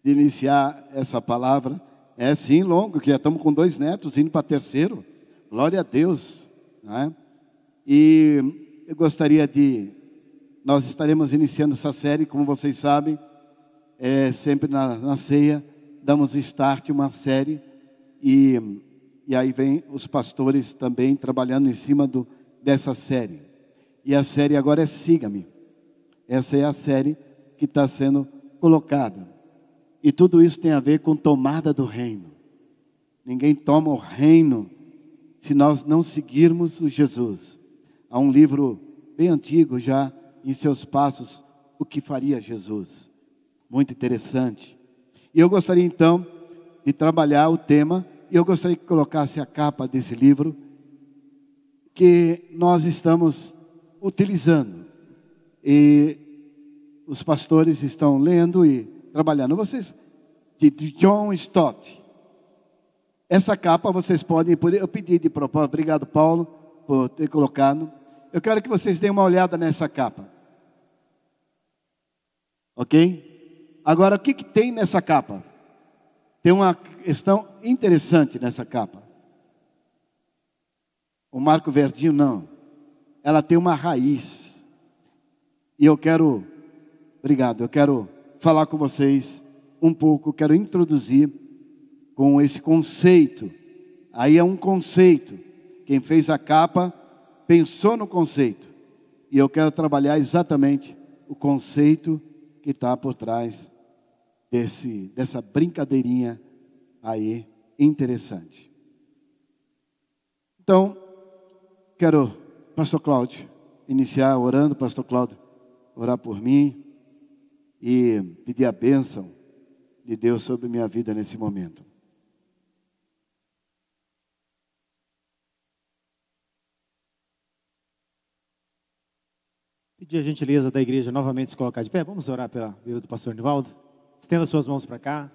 de iniciar essa palavra. É sim, longo, que já estamos com 2 netos, indo para 3º. Glória a Deus, né? E eu gostaria nós estaremos iniciando essa série, como vocês sabem, sempre na ceia, damos start uma série, e aí vem os pastores também trabalhando em cima dessa série. E a série agora é Siga-me. Essa é a série que está sendo colocada. E tudo isso tem a ver com tomada do reino. Ninguém toma o reino se nós não seguirmos o Jesus. Há um livro bem antigo já, em seus passos, o que faria Jesus. Muito interessante. E eu gostaria então de trabalhar o tema, e eu gostaria que colocasse a capa desse livro, que nós estamos utilizando. E os pastores estão lendo e trabalhando. Vocês, de John Stott. Essa capa vocês podem, eu pedi de propósito, obrigado Paulo por ter colocado. Eu quero que vocês deem uma olhada nessa capa. Ok? Agora, o que tem nessa capa? Tem uma questão interessante nessa capa. O Marco Verdinho não. Ela tem uma raiz. E eu quero falar com vocês um pouco, quero introduzir com esse conceito. Aí é um conceito. Quem fez a capa pensou no conceito. E eu quero trabalhar exatamente o conceito que está por trás dessa brincadeirinha aí interessante. Então, quero, pastor Cláudio, iniciar orando, pastor Cláudio, orar por mim e pedir a bênção de Deus sobre minha vida nesse momento. Pedir a gentileza da igreja novamente se colocar de pé. Vamos orar pela vida do pastor Nivaldo. Estenda suas mãos para cá.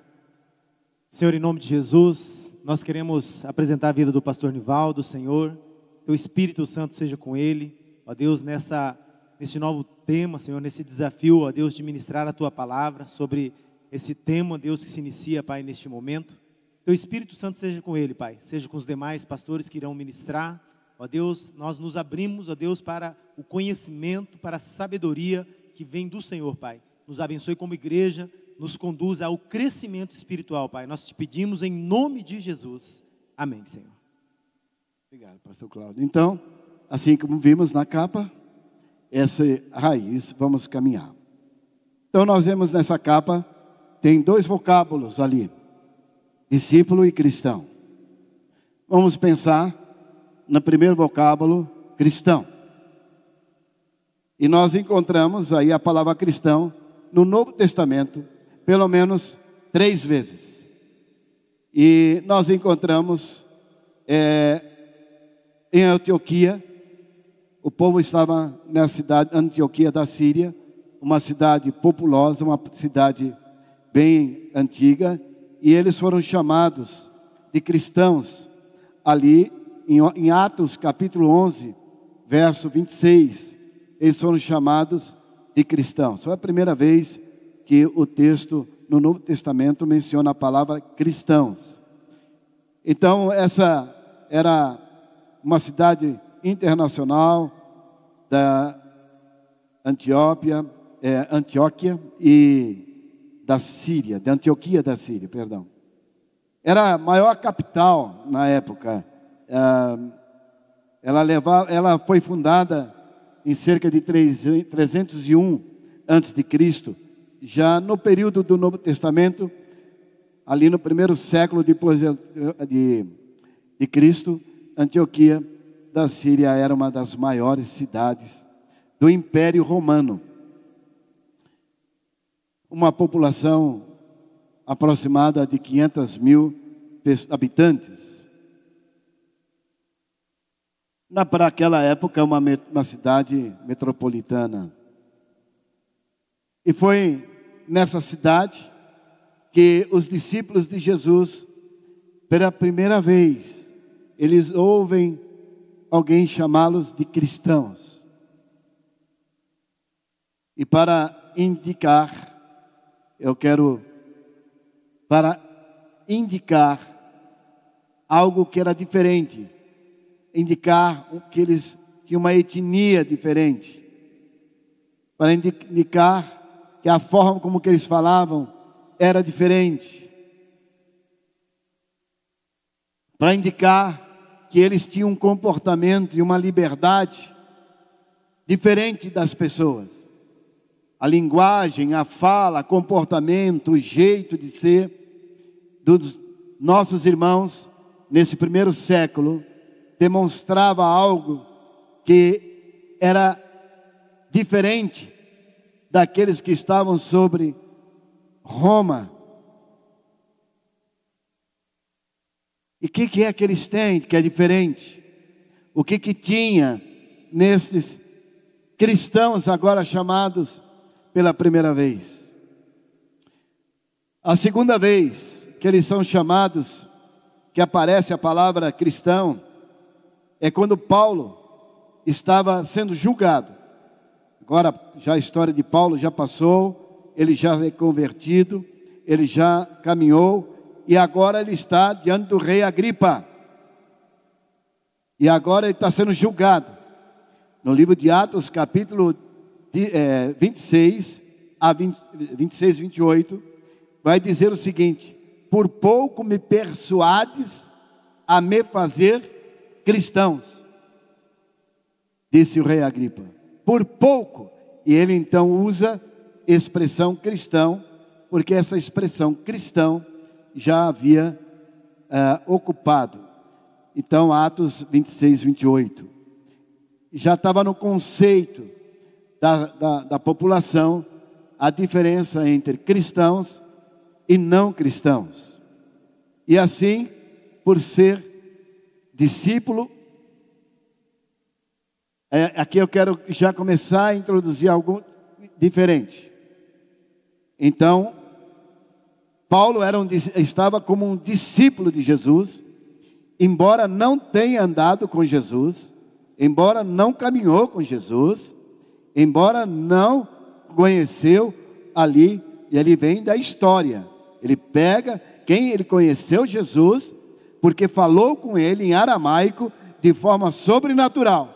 Senhor, em nome de Jesus, nós queremos apresentar a vida do pastor Nivaldo, Senhor. Teu Espírito Santo seja com ele. Ó Deus, nesse novo tema, Senhor, nesse desafio, ó Deus, de ministrar a Tua palavra sobre esse tema, ó Deus, que se inicia, Pai, neste momento. Teu Espírito Santo seja com ele, Pai. Seja com os demais pastores que irão ministrar. Ó Deus, nós nos abrimos, ó Deus, para o conhecimento, para a sabedoria que vem do Senhor, Pai. Nos abençoe como igreja, nos conduza ao crescimento espiritual, Pai. Nós te pedimos em nome de Jesus. Amém, Senhor. Obrigado, pastor Cláudio. Então, assim como vimos na capa, essa raiz, vamos caminhar. Então, nós vemos nessa capa, tem 2 vocábulos ali, discípulo e cristão. Vamos pensar no primeiro vocábulo, cristão. E nós encontramos aí a palavra cristão no Novo Testamento, pelo menos 3 vezes. E nós encontramos em Antioquia, o povo estava na cidade Antioquia da Síria, uma cidade populosa, uma cidade bem antiga, e eles foram chamados de cristãos ali em Atos capítulo 11, verso 26, eles foram chamados de cristãos. Foi a primeira vez que o texto no Novo Testamento menciona a palavra cristãos. Então, essa era uma cidade internacional da Antioquia e da Síria, de Antioquia da Síria, perdão. Era a maior capital na época. Ela foi fundada em cerca de 301 a.C., já no período do Novo Testamento, ali no 1º século depois de Cristo. Antioquia da Síria era uma das maiores cidades do Império Romano. Uma população aproximada de 500.000 habitantes. Para aquela época, uma cidade metropolitana. E foi nessa cidade que os discípulos de Jesus, pela primeira vez, eles ouvem alguém chamá-los de cristãos. E para indicar, eu quero para indicar algo que era diferente, indicar que eles tinham uma etnia diferente, para indicar que a forma como que eles falavam era diferente, para indicar que eles tinham um comportamento e uma liberdade diferente das pessoas. A linguagem, a fala, o comportamento, o jeito de ser dos nossos irmãos nesse primeiro século demonstrava algo que era diferente daqueles que estavam sobre Roma. E o que é que eles têm que é diferente? O que tinha nesses cristãos agora chamados pela primeira vez? A segunda vez que eles são chamados, que aparece a palavra cristão, é quando Paulo estava sendo julgado. Agora já a história de Paulo já passou, ele já é convertido, ele já caminhou, e agora ele está diante do rei Agripa. E agora ele está sendo julgado. No livro de Atos, capítulo 26 a 26, 28, vai dizer o seguinte: por pouco me persuades a me fazer cristãos, disse o rei Agripa. Por pouco. E ele então usa expressão cristão, porque essa expressão cristão já havia ocupado. Então, Atos 26, 28. Já estava no conceito da população a diferença entre cristãos e não cristãos. E assim, por ser discípulo, aqui eu quero já começar a introduzir algo diferente. Então, Paulo estava como um discípulo de Jesus, embora não tenha andado com Jesus, embora não caminhou com Jesus, embora não conheceu ali, e ele vem da história. Ele pega quem ele conheceu Jesus, porque falou com ele em aramaico de forma sobrenatural.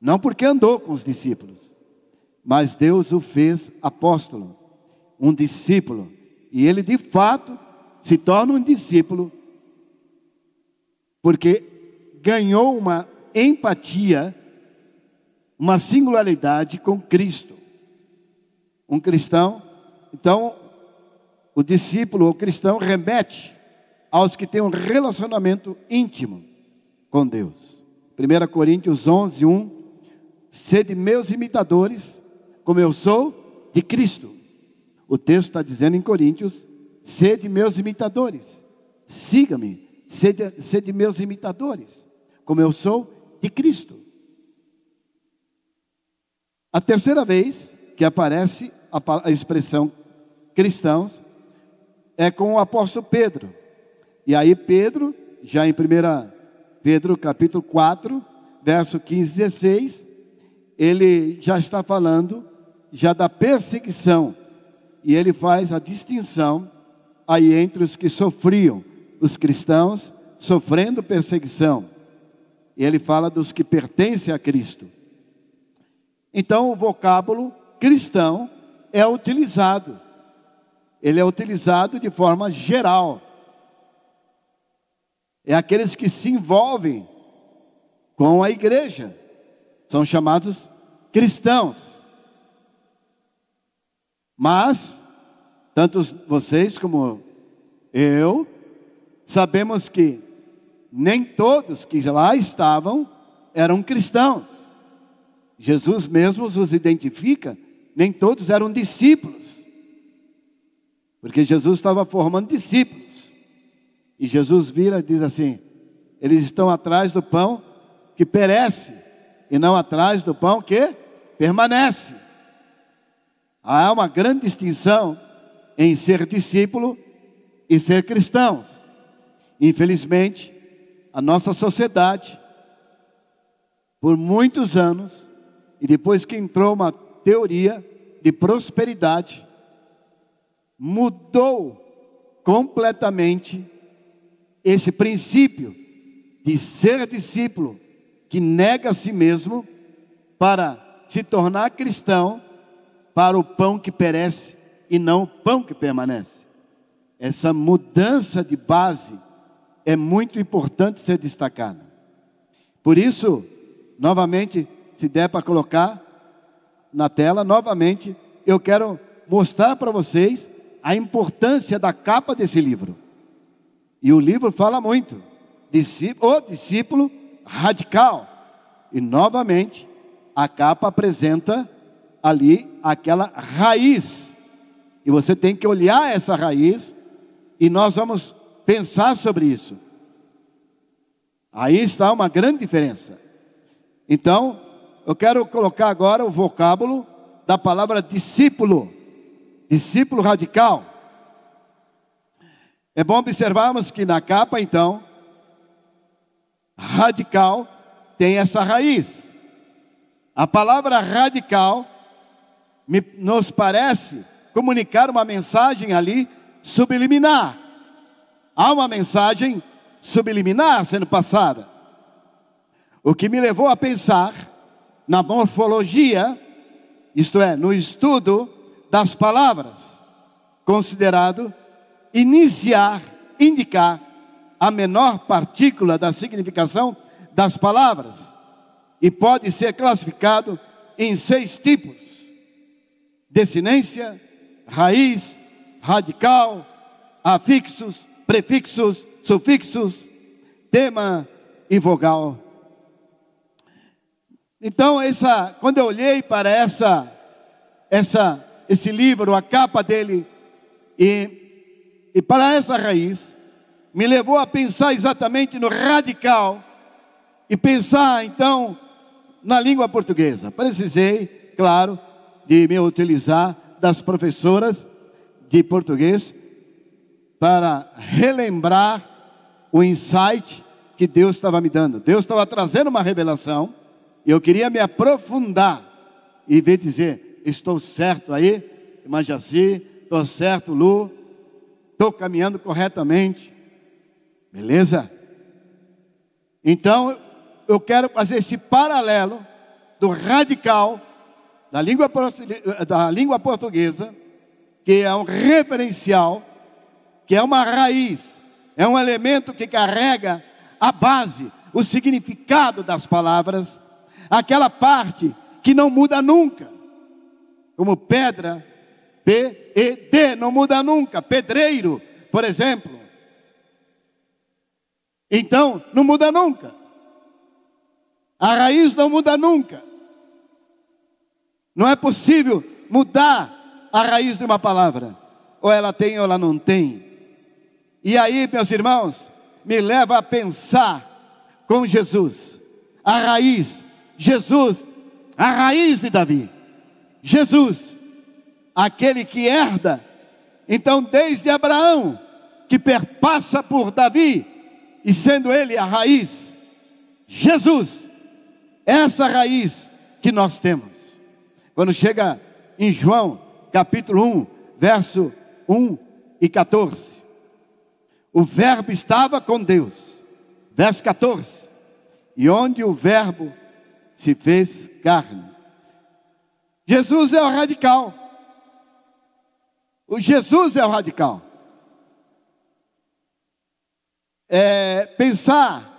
Não porque andou com os discípulos, mas Deus o fez apóstolo, um discípulo. E ele de fato se torna um discípulo, porque ganhou uma empatia, uma singularidade com Cristo. Um cristão, então, o discípulo, o cristão, remete aos que têm um relacionamento íntimo com Deus. 1 Coríntios 11, 1: sede meus imitadores, como eu sou de Cristo. O texto está dizendo em Coríntios: sede meus imitadores, siga-me, sede meus imitadores, como eu sou de Cristo. A terceira vez que aparece a expressão cristãos é com o apóstolo Pedro. E aí Pedro, já em 1 Pedro capítulo 4, verso 15 e 16, ele já está falando já da perseguição. E ele faz a distinção aí entre os que sofriam, os cristãos sofrendo perseguição. E ele fala dos que pertencem a Cristo. Então o vocábulo cristão é utilizado. Ele é utilizado de forma geral. É aqueles que se envolvem com a igreja. São chamados cristãos. Mas, tanto vocês como eu, sabemos que nem todos que lá estavam eram cristãos. Jesus mesmo os identifica, nem todos eram discípulos. Porque Jesus estava formando discípulos. E Jesus vira e diz assim: eles estão atrás do pão que perece, e não atrás do pão que permanece. Há uma grande distinção em ser discípulo e ser cristãos. Infelizmente, a nossa sociedade, por muitos anos, e depois que entrou uma teoria de prosperidade, mudou completamente esse princípio de ser discípulo que nega a si mesmo para se tornar cristão, para o pão que perece e não o pão que permanece. Essa mudança de base é muito importante ser destacada. Por isso, novamente, se der para colocar na tela, novamente, eu quero mostrar para vocês a importância da capa desse livro. E o livro fala muito, o discípulo radical. E novamente, a capa apresenta ali aquela raiz. E você tem que olhar essa raiz, e nós vamos pensar sobre isso. Aí está uma grande diferença. Então, eu quero colocar agora o vocábulo da palavra discípulo. Discípulo radical. É bom observarmos que na capa, então, radical tem essa raiz. A palavra radical nos parece comunicar uma mensagem ali subliminar. Há uma mensagem subliminar sendo passada. O que me levou a pensar na morfologia, isto é, no estudo das palavras, considerado indicar a menor partícula da significação das palavras, e pode ser classificado em 6 tipos: desinência, raiz, radical, afixos, prefixos, sufixos, tema e vogal. Então, quando eu olhei para esse livro, a capa dele, e para essa raiz, me levou a pensar exatamente no radical, e pensar então na língua portuguesa. Precisei, claro, de me utilizar das professoras de português para relembrar o insight que Deus estava me dando. Deus estava trazendo uma revelação, e eu queria me aprofundar e ver dizer: estou certo aí, irmã Jaci, estou certo, Lu, estou caminhando corretamente, beleza? Então eu quero fazer esse paralelo do radical da língua portuguesa, que é um referencial, que é uma raiz, é um elemento que carrega a base, o significado das palavras, aquela parte que não muda nunca, como pedra, P-E-D, não muda nunca, pedreiro, por exemplo. Então, não muda nunca. A raiz não muda nunca. Não é possível mudar a raiz de uma palavra. Ou ela tem ou ela não tem. E aí, meus irmãos, me leva a pensar com Jesus. A raiz, Jesus, a raiz de Davi. Jesus, aquele que herda, então desde Abraão, que perpassa por Davi, e sendo ele a raiz, Jesus, essa raiz que nós temos. Quando chega em João, capítulo 1, verso 1 e 14. O verbo estava com Deus. Verso 14. E onde o verbo se fez carne. Jesus é o radical. O Jesus é o radical. Pensar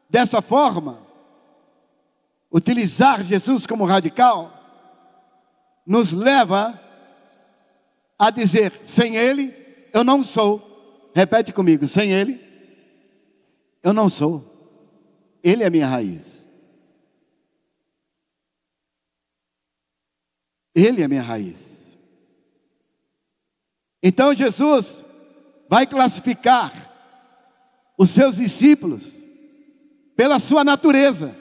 dessa forma, utilizar Jesus como radical, nos leva a dizer: sem Ele eu não sou. Repete comigo: sem Ele eu não sou. Ele é a minha raiz. Ele é a minha raiz. Então Jesus vai classificar os seus discípulos pela sua natureza.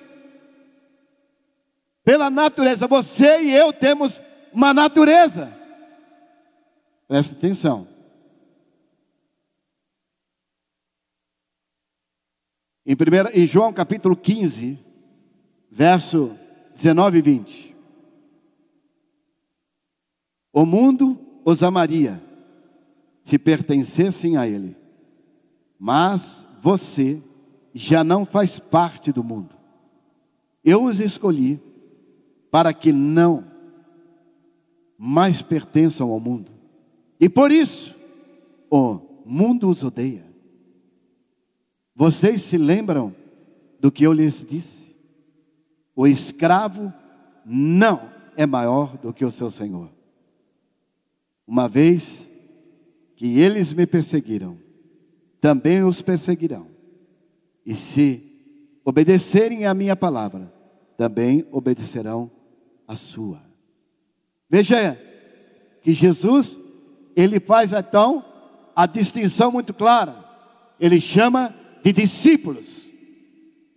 Pela natureza. Você e eu temos uma natureza. Presta atenção. Em João capítulo 15, verso 19 e 20. O mundo os amaria, se pertencessem a Ele. Mas você já não faz parte do mundo. Eu os escolhi para que não mais pertençam ao mundo. E por isso, o mundo os odeia. Vocês se lembram do que eu lhes disse? O escravo não é maior do que o seu senhor. Uma vez que eles me perseguiram, também os perseguirão. E se obedecerem à minha palavra, também obedecerão à sua. Veja que Jesus, ele faz então a distinção muito clara. Ele chama de discípulos.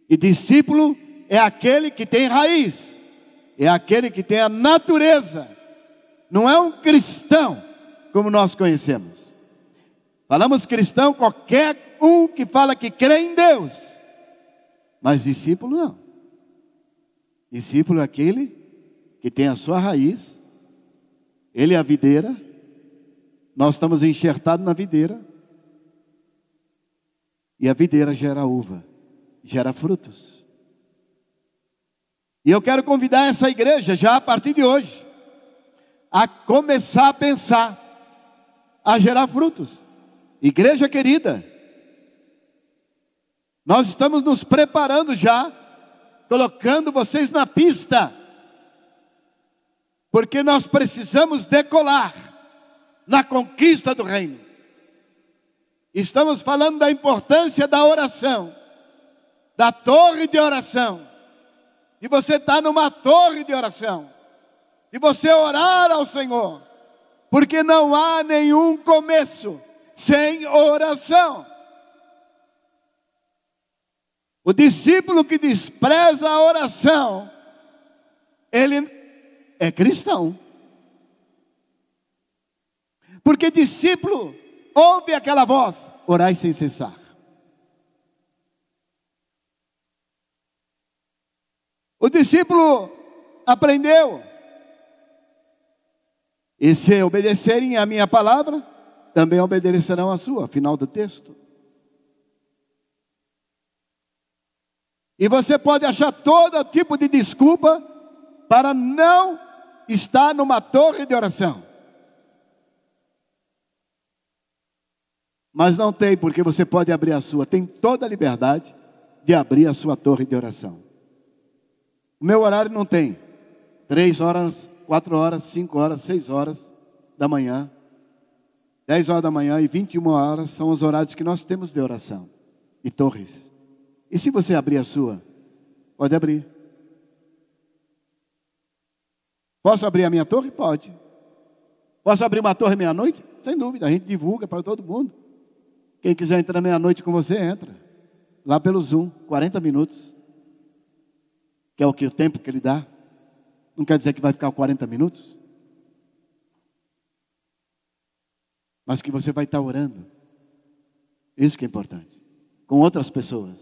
E discípulo é aquele que tem raiz, é aquele que tem a natureza. Não é um cristão como nós conhecemos. Falamos cristão, qualquer um que fala que crê em Deus. Mas discípulo não. Discípulo é aquele que tem a sua raiz. Ele é a videira. Nós estamos enxertados na videira. E a videira gera uva, gera frutos. E eu quero convidar essa igreja, já a partir de hoje, a começar a pensar, a gerar frutos. Igreja querida, nós estamos nos preparando já, colocando vocês na pista, porque nós precisamos decolar na conquista do reino. Estamos falando da importância da oração, da torre de oração, e você está numa torre de oração, e você orar ao Senhor, porque não há nenhum começo sem oração. O discípulo que despreza a oração, ele é cristão. Porque discípulo ouve aquela voz: orai sem cessar. O discípulo aprendeu: e se obedecerem à minha palavra, também obedecerão à sua. Final do texto. E você pode achar todo tipo de desculpa para não estar numa torre de oração. Mas não tem, porque você pode abrir a sua. Tem toda a liberdade de abrir a sua torre de oração. O meu horário não tem 3 horas, 4 horas, 5 horas, 6 horas da manhã, 10 horas da manhã e 21 horas são os horários que nós temos de oração e torres. E se você abrir a sua, pode abrir. Posso abrir a minha torre? Pode. Posso abrir uma torre meia-noite? Sem dúvida, a gente divulga para todo mundo. Quem quiser entrar meia-noite com você, entra. Lá pelo Zoom, 40 minutos. Que é o tempo que ele dá. Não quer dizer que vai ficar 40 minutos. Mas que você vai estar orando. Isso que é importante. Com outras pessoas.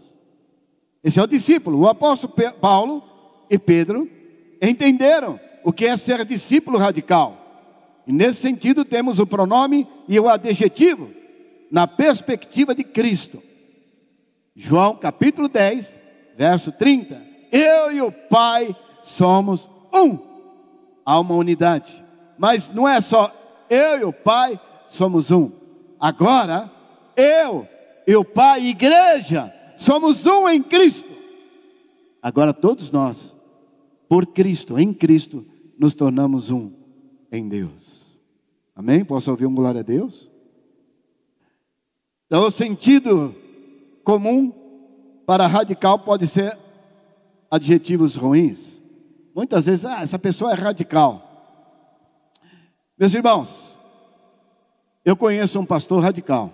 Esse é o discípulo. O apóstolo Paulo e Pedro entenderam o que é ser discípulo radical. E nesse sentido temos o pronome e o adjetivo na perspectiva de Cristo. João capítulo 10, verso 30. Eu e o Pai somos um. Há uma unidade. Mas não é só eu e o Pai somos um. Agora, eu e o Pai, igreja, somos um em Cristo. Agora todos nós, por Cristo, em Cristo, nos tornamos um em Deus. Amém? Posso ouvir um glória a Deus? Então o sentido comum para radical pode ser adjetivos ruins. Muitas vezes, essa pessoa é radical. Meus irmãos, eu conheço um pastor radical.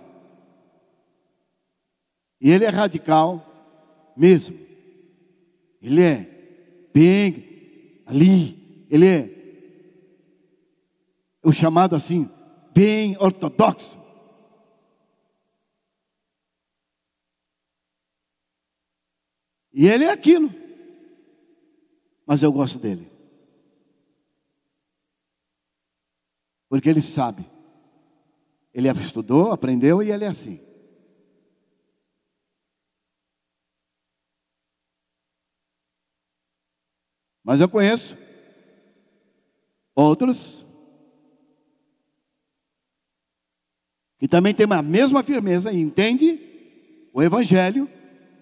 E ele é radical mesmo. Ele é bem ali. Ele é o chamado assim, bem ortodoxo. E ele é aquilo. Mas eu gosto dele. Porque ele sabe. Ele estudou, aprendeu e ele é assim. Mas eu conheço outros que também têm a mesma firmeza e entende o Evangelho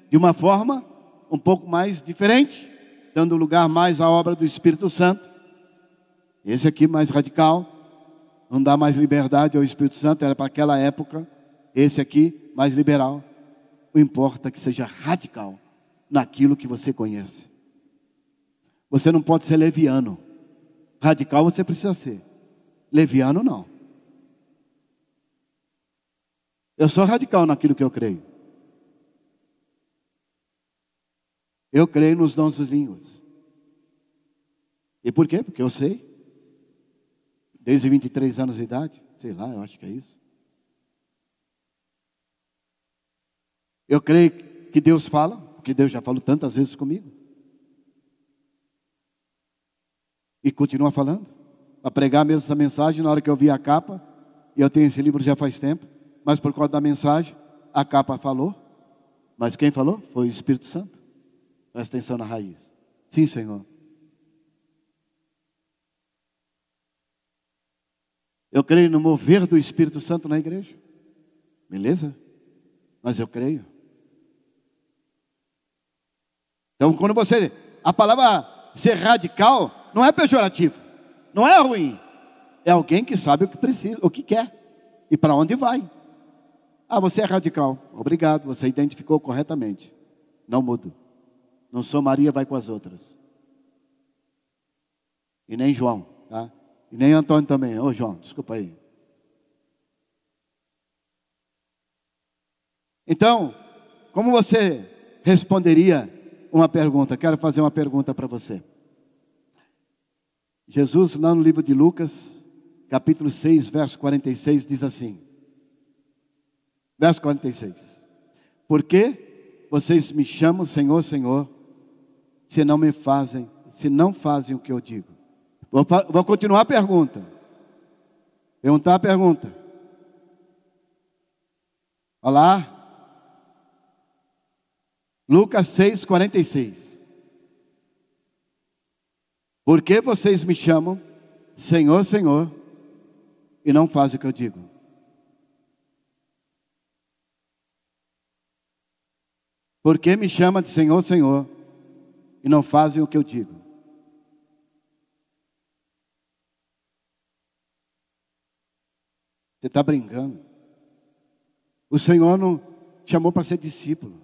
de uma forma um pouco mais diferente, dando lugar mais à obra do Espírito Santo. Esse aqui mais radical, não dá mais liberdade ao Espírito Santo, era para aquela época. Esse aqui mais liberal. O importa é que seja radical naquilo que você conhece. Você não pode ser leviano. Radical você precisa ser. Leviano não. Eu sou radical naquilo que eu creio. Eu creio nos dons das línguas. E por quê? Porque eu sei. Desde 23 anos de idade. Sei lá, eu acho que é isso. Eu creio que Deus fala. Porque Deus já falou tantas vezes comigo. E continua falando. Para pregar mesmo essa mensagem, na hora que eu vi a capa. E eu tenho esse livro já faz tempo. Mas por causa da mensagem, a capa falou. Mas quem falou? Foi o Espírito Santo. Presta atenção na raiz. Sim, Senhor. Eu creio no mover do Espírito Santo na igreja. Beleza? Mas eu creio. Então, quando você... A palavra ser radical não é pejorativo. Não é ruim. É alguém que sabe o que precisa, o que quer. E para onde vai. Ah, você é radical. Obrigado, você identificou corretamente. Não mudo. Não sou Maria, vai com as outras. E nem João, tá? E nem Antônio também. Ô João, desculpa aí. Então, como você responderia uma pergunta? Quero fazer uma pergunta para você. Jesus, lá no livro de Lucas, capítulo 6, verso 46, diz assim. Verso 46. Por que vocês me chamam Senhor, Senhor, se não fazem o que eu digo? Vou continuar a pergunta. Perguntar a pergunta. Olha lá. Lucas 6, 46. Por que vocês me chamam Senhor, Senhor, e não fazem o que eu digo? Por que me chama de Senhor, Senhor, e não fazem o que eu digo? Você está brincando? O Senhor não chamou para ser discípulo.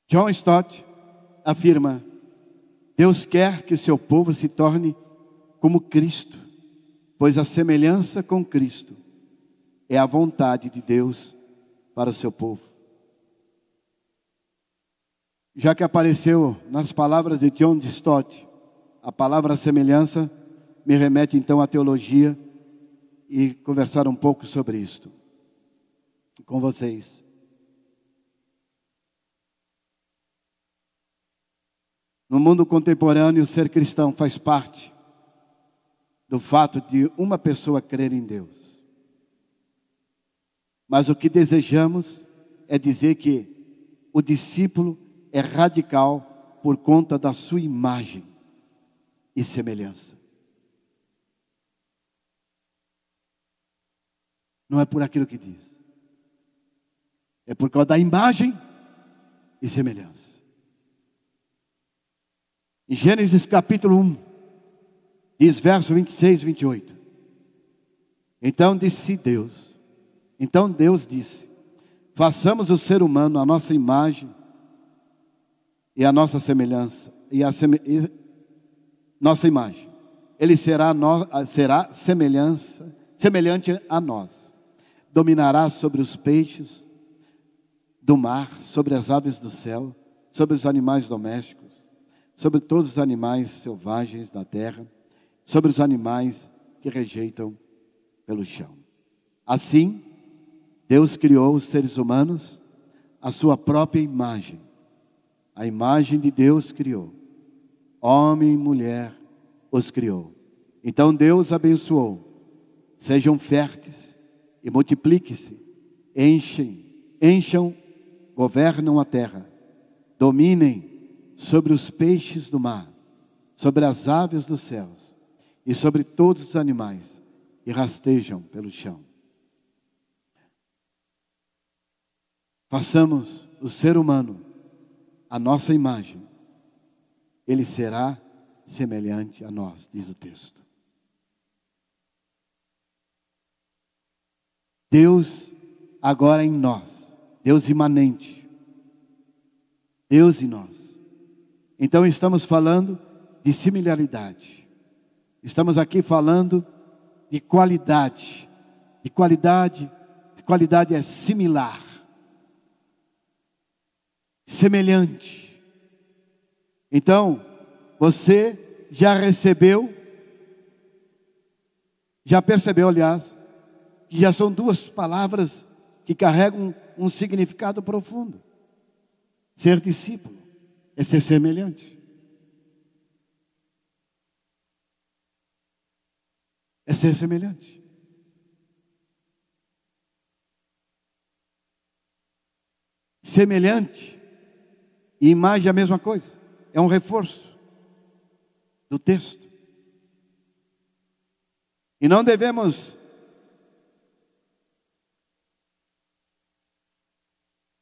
John Stott afirma: Deus quer que o seu povo se torne como Cristo, pois a semelhança com Cristo é a vontade de Deus para o seu povo. Já que apareceu nas palavras de John Stott, a palavra semelhança me remete então à teologia e conversar um pouco sobre isto com vocês. No mundo contemporâneo, ser cristão faz parte do fato de uma pessoa crer em Deus. Mas o que desejamos é dizer que o discípulo é radical por conta da sua imagem e semelhança. Não é por aquilo que diz. É por causa da imagem e semelhança. Em Gênesis capítulo 1, diz verso 26 e 28. Então Deus disse, façamos o ser humano a nossa imagem e a nossa semelhança, nossa imagem. Ele será semelhante a nós. Dominará sobre os peixes do mar, sobre as aves do céu, sobre os animais domésticos, sobre todos os animais selvagens da terra, sobre os animais que rejeitam pelo chão. Assim, Deus criou os seres humanos à sua própria imagem. A imagem de Deus criou. Homem e mulher os criou. Então Deus abençoou. Sejam férteis e multipliquem-se, encham, governam a terra, dominem sobre os peixes do mar, sobre as aves dos céus e sobre todos os animais que rastejam pelo chão. Façamos o ser humano a nossa imagem, ele será semelhante a nós, diz o texto. Deus agora em nós, Deus imanente, Deus em nós. Então estamos falando de similaridade, estamos aqui falando de qualidade, qualidade é similar, semelhante. Então, você já recebeu, já percebeu, aliás, que já são duas palavras que carregam um significado profundo. Ser discípulo é ser semelhante. É ser semelhante. Semelhante e imagem é a mesma coisa. É um reforço do texto. E não devemos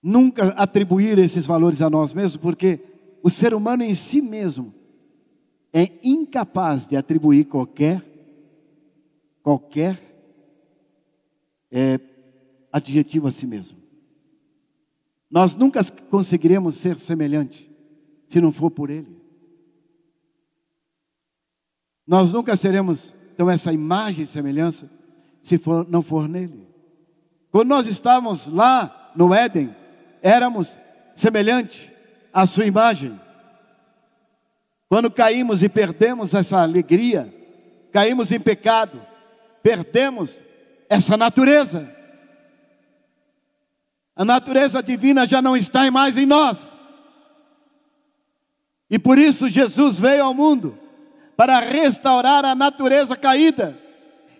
nunca atribuir esses valores a nós mesmos, porque o ser humano em si mesmo é incapaz de atribuir qualquer adjetivo a si mesmo. Nós nunca conseguiremos ser semelhante se não for por Ele. Nós nunca seremos, então, essa imagem e semelhança se não for nele. Quando nós estávamos lá no Éden, éramos semelhantes à sua imagem. Quando caímos e perdemos essa alegria, caímos em pecado, perdemos essa natureza. A natureza divina já não está mais em nós. E por isso Jesus veio ao mundo para restaurar a natureza caída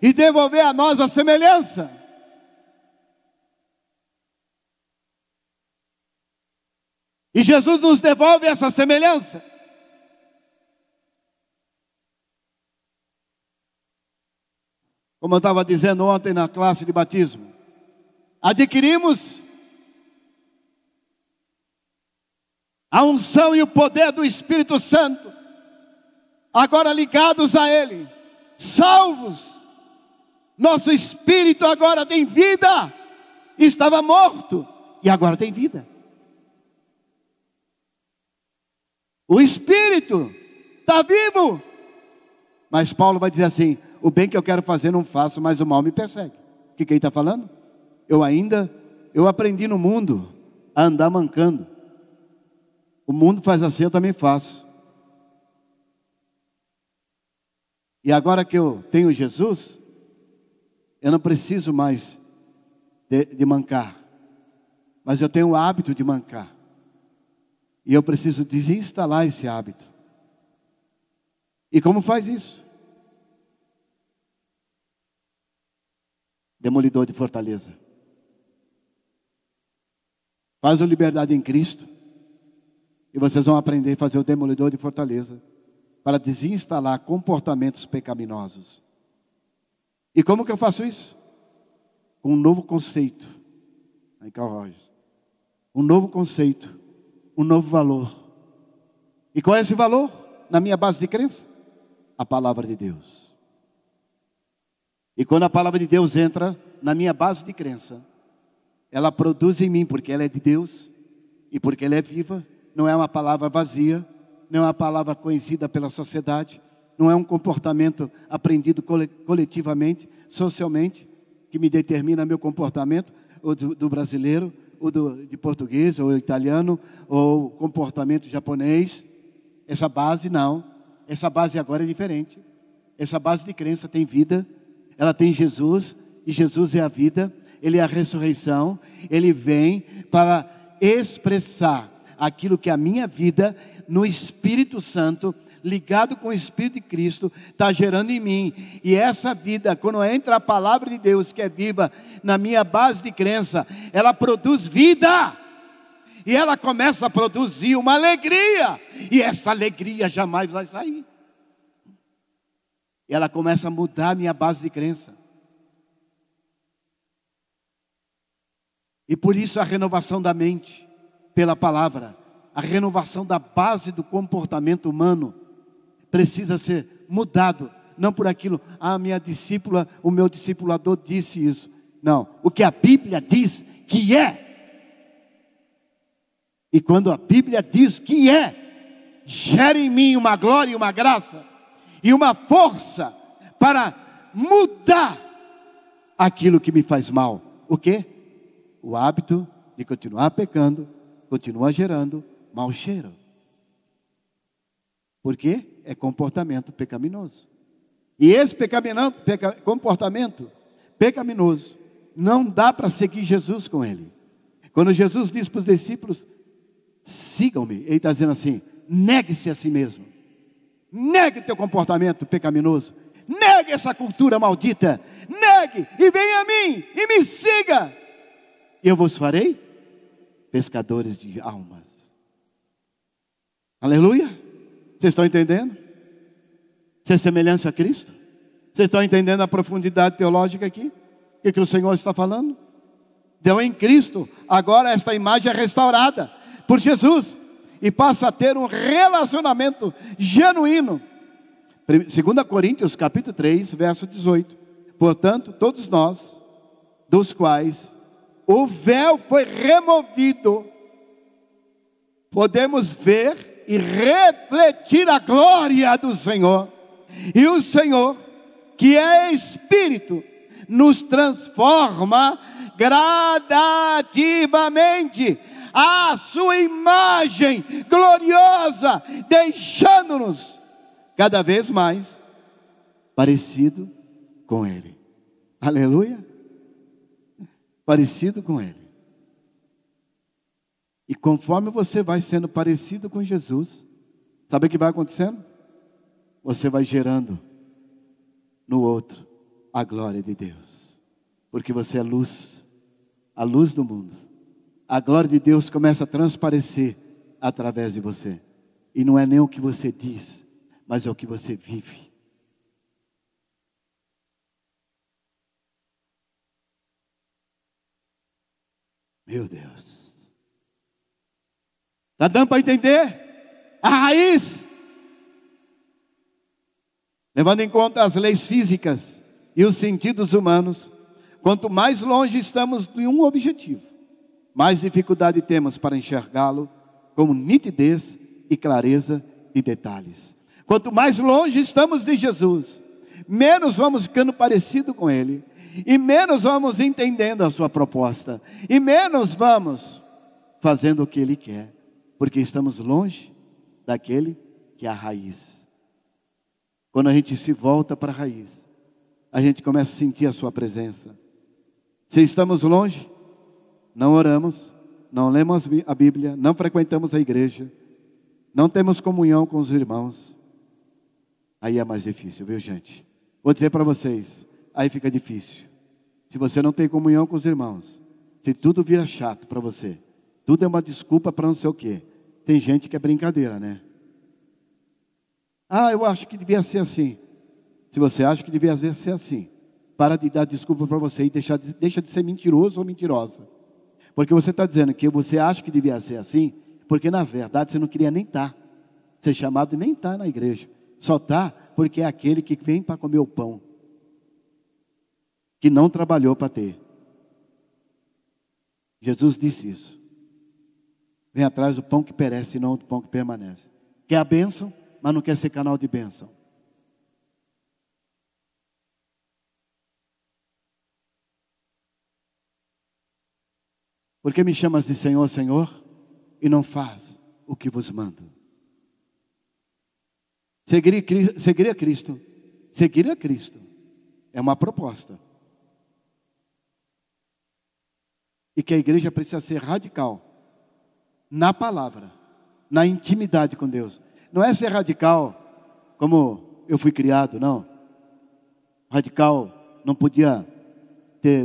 e devolver a nós a semelhança. E Jesus nos devolve essa semelhança. Como eu estava dizendo ontem na classe de batismo, adquirimos a unção e o poder do Espírito Santo, agora ligados a Ele, salvos. Nosso espírito agora tem vida, estava morto e agora tem vida. O espírito está vivo, mas Paulo vai dizer assim: o bem que eu quero fazer não faço, mas o mal me persegue. O que ele está falando? Eu aprendi no mundo a andar mancando. O mundo faz assim, eu também faço. E agora que eu tenho Jesus, eu não preciso mais de mancar, mas eu tenho o hábito de mancar. E eu preciso desinstalar esse hábito. E como faz isso? Demolidor de fortaleza. Faz o Liberdade em Cristo. E vocês vão aprender a fazer o demolidor de fortaleza para desinstalar comportamentos pecaminosos. E como que eu faço isso? Com um novo conceito. Aí, Carl Rogers. Um novo conceito. Um novo valor. E qual é esse valor? Na minha base de crença? A palavra de Deus. E quando a palavra de Deus entra na minha base de crença, ela produz em mim, porque ela é de Deus e porque ela é viva. Não é uma palavra vazia, não é uma palavra conhecida pela sociedade, não é um comportamento aprendido coletivamente, socialmente, que me determina meu comportamento, ou do brasileiro, ou de português, ou italiano, ou comportamento japonês. Essa base não, essa base agora é diferente. Essa base de crença tem vida, ela tem Jesus, e Jesus é a vida, Ele é a ressurreição, Ele vem para expressar aquilo que a minha vida, no Espírito Santo, ligado com o Espírito de Cristo, está gerando em mim. E essa vida, quando entra a palavra de Deus, que é viva na minha base de crença, ela produz vida. E ela começa a produzir uma alegria. E essa alegria jamais vai sair. E ela começa a mudar a minha base de crença. E por isso a renovação da mente, pela palavra, a renovação da base do comportamento humano, precisa ser mudado. Não por aquilo, minha discípula, o meu discipulador disse isso. Não, o que a Bíblia diz que é. E quando a Bíblia diz que é, gera em mim uma glória e uma graça, e uma força para mudar aquilo que me faz mal. O quê? O hábito de continuar pecando, continua gerando mau cheiro. Por quê? É comportamento pecaminoso. E esse comportamento pecaminoso, não dá para seguir Jesus com ele. Quando Jesus diz para os discípulos, sigam-me, ele está dizendo assim, negue-se a si mesmo. Negue teu comportamento pecaminoso. Negue essa cultura maldita. Negue e venha a mim e me siga. E eu vos farei pescadores de almas. Aleluia. Vocês estão entendendo? Ser semelhante a Cristo? Vocês estão entendendo a profundidade teológica aqui? O que o Senhor está falando? Deu em Cristo. Agora esta imagem é restaurada por Jesus. E passa a ter um relacionamento genuíno. 2 Coríntios capítulo 3, verso 18. Portanto, todos nós, dos quais o véu foi removido, podemos ver e refletir a glória do Senhor. E o Senhor, que é Espírito, nos transforma gradativamente a sua imagem gloriosa, deixando-nos cada vez mais parecido com Ele. Aleluia. Parecido com Ele. E conforme você vai sendo parecido com Jesus, sabe o que vai acontecendo? Você vai gerando no outro a glória de Deus. Porque você é luz, a luz do mundo. A glória de Deus começa a transparecer através de você. E não é nem o que você diz, mas é o que você vive. Meu Deus. Está dando para entender? A raiz. Levando em conta as leis físicas e os sentidos humanos, quanto mais longe estamos de um objetivo, mais dificuldade temos para enxergá-lo com nitidez e clareza de detalhes. Quanto mais longe estamos de Jesus, menos vamos ficando parecido com Ele, e menos vamos entendendo a sua proposta, e menos vamos fazendo o que Ele quer, porque estamos longe daquele que é a raiz. Quando a gente se volta para a raiz, a gente começa a sentir a sua presença. Se estamos longe, não oramos, não lemos a Bíblia, não frequentamos a igreja, não temos comunhão com os irmãos, aí é mais difícil, viu, gente? Vou dizer para vocês, aí fica difícil. Se você não tem comunhão com os irmãos, se tudo vira chato para você, tudo é uma desculpa para não sei o quê. Tem gente que é brincadeira, né? Eu acho que devia ser assim. Se você acha que devia ser assim, para de dar desculpa para você e deixa de ser mentiroso ou mentirosa. Porque você está dizendo que você acha que devia ser assim, porque na verdade você não queria nem estar. Ser chamado e nem estar na igreja. Só está porque é aquele que vem para comer o pão, que não trabalhou para ter. Jesus disse isso. Vem atrás do pão que perece e não do pão que permanece. Quer a bênção, mas não quer ser canal de bênção. Por que me chamas de Senhor, Senhor, e não faz o que vos mando? Seguir a Cristo é uma proposta. E que a igreja precisa ser radical na palavra, na intimidade com Deus. Não é ser radical como eu fui criado, não. Radical não podia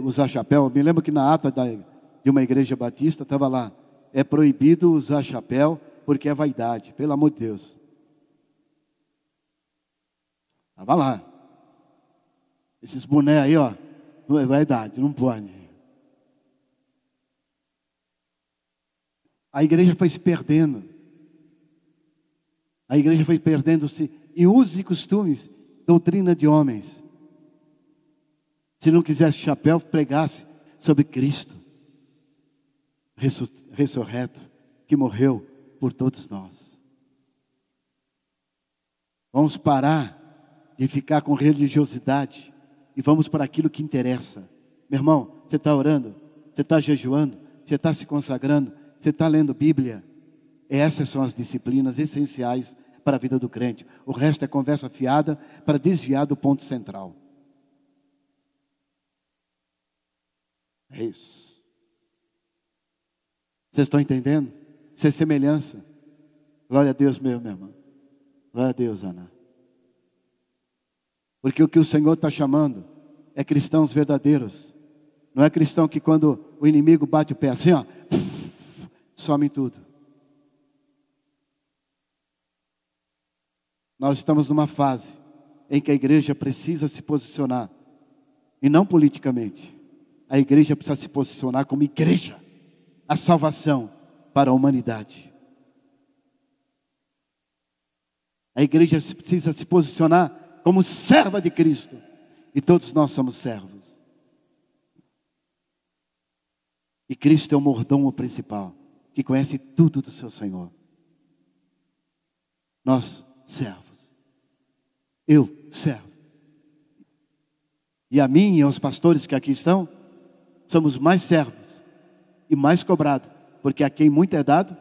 usar chapéu. Eu me lembro que na ata de uma igreja batista estava lá: é proibido usar chapéu porque é vaidade. Pelo amor de Deus. Estava lá. Esses bonés aí, ó, não é vaidade, não pode. A igreja foi se perdendo. A igreja foi perdendo-se em usos e costumes, doutrina de homens. Se não quisesse chapéu, pregasse sobre Cristo ressurreto, que morreu por todos nós. Vamos parar de ficar com religiosidade e vamos para aquilo que interessa. Meu irmão, você está orando, você está jejuando, você está se consagrando, você está lendo Bíblia. Essas são as disciplinas essenciais para a vida do crente. O resto é conversa fiada para desviar do ponto central. É isso. Vocês estão entendendo? Isso é semelhança. Glória a Deus, meu irmão. Glória a Deus, Ana. Porque o que o Senhor está chamando é cristãos verdadeiros. Não é cristão que quando o inimigo bate o pé assim, ó, some tudo. Nós estamos numa fase em que a igreja precisa se posicionar. E não politicamente. A igreja precisa se posicionar como igreja. A salvação para a humanidade. A igreja precisa se posicionar como serva de Cristo. E todos nós somos servos. E Cristo é o mordomo principal, que conhece tudo do seu Senhor. Nós, servos. Eu, servo. E a mim e aos pastores que aqui estão, somos mais servos e mais cobrados, porque a quem muito é dado,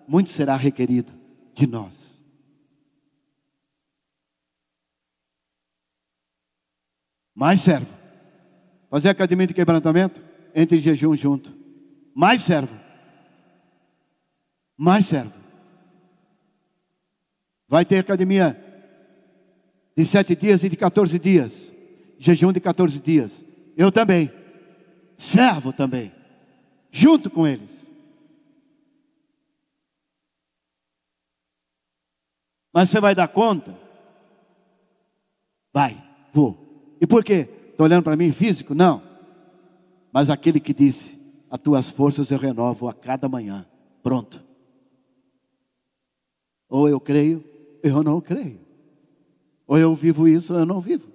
muito será requerido de nós. Mais servo. Fazer academia de quebrantamento, entre em jejum junto. Mais servo. Mais servo. Vai ter academia de 7 dias e de 14 dias. Jejum de 14 dias. Eu também. Servo também. Junto com eles. Mas você vai dar conta? Vai, vou. E por quê? Está olhando para mim físico? Não. Mas aquele que disse: as tuas forças eu renovo a cada manhã. Pronto. Ou eu creio, eu não creio. Ou eu vivo isso, ou eu não vivo.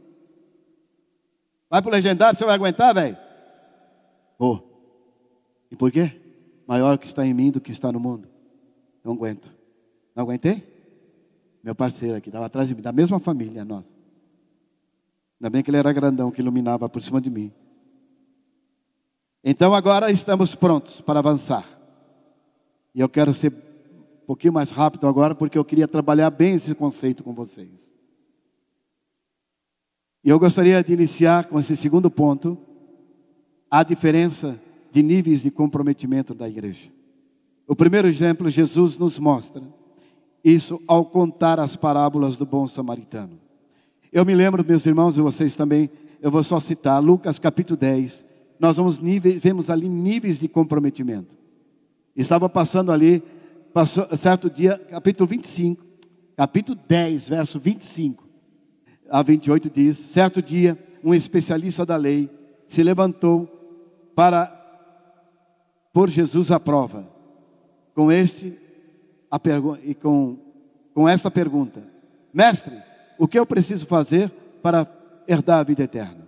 Vai para o legendário, você vai aguentar, velho? Vou. E por quê? Maior que está em mim do que está no mundo. Não aguento. Não aguentei? Meu parceiro aqui, estava atrás de mim, da mesma família, nós. Ainda bem que ele era grandão, que iluminava por cima de mim. Então agora estamos prontos para avançar. E eu quero ser um pouquinho mais rápido agora, porque eu queria trabalhar bem esse conceito com vocês. E eu gostaria de iniciar com esse segundo ponto, a diferença de níveis de comprometimento da igreja. O primeiro exemplo, Jesus nos mostra isso ao contar as parábolas do bom samaritano. Eu me lembro, meus irmãos, e vocês também, eu vou só citar, Lucas capítulo 10, nós vemos ali níveis de comprometimento. Estava passando ali, certo dia, capítulo 25, capítulo 10, verso 25 a 28 diz: certo dia, um especialista da lei se levantou para pôr Jesus à prova, com esta pergunta: mestre, o que eu preciso fazer para herdar a vida eterna?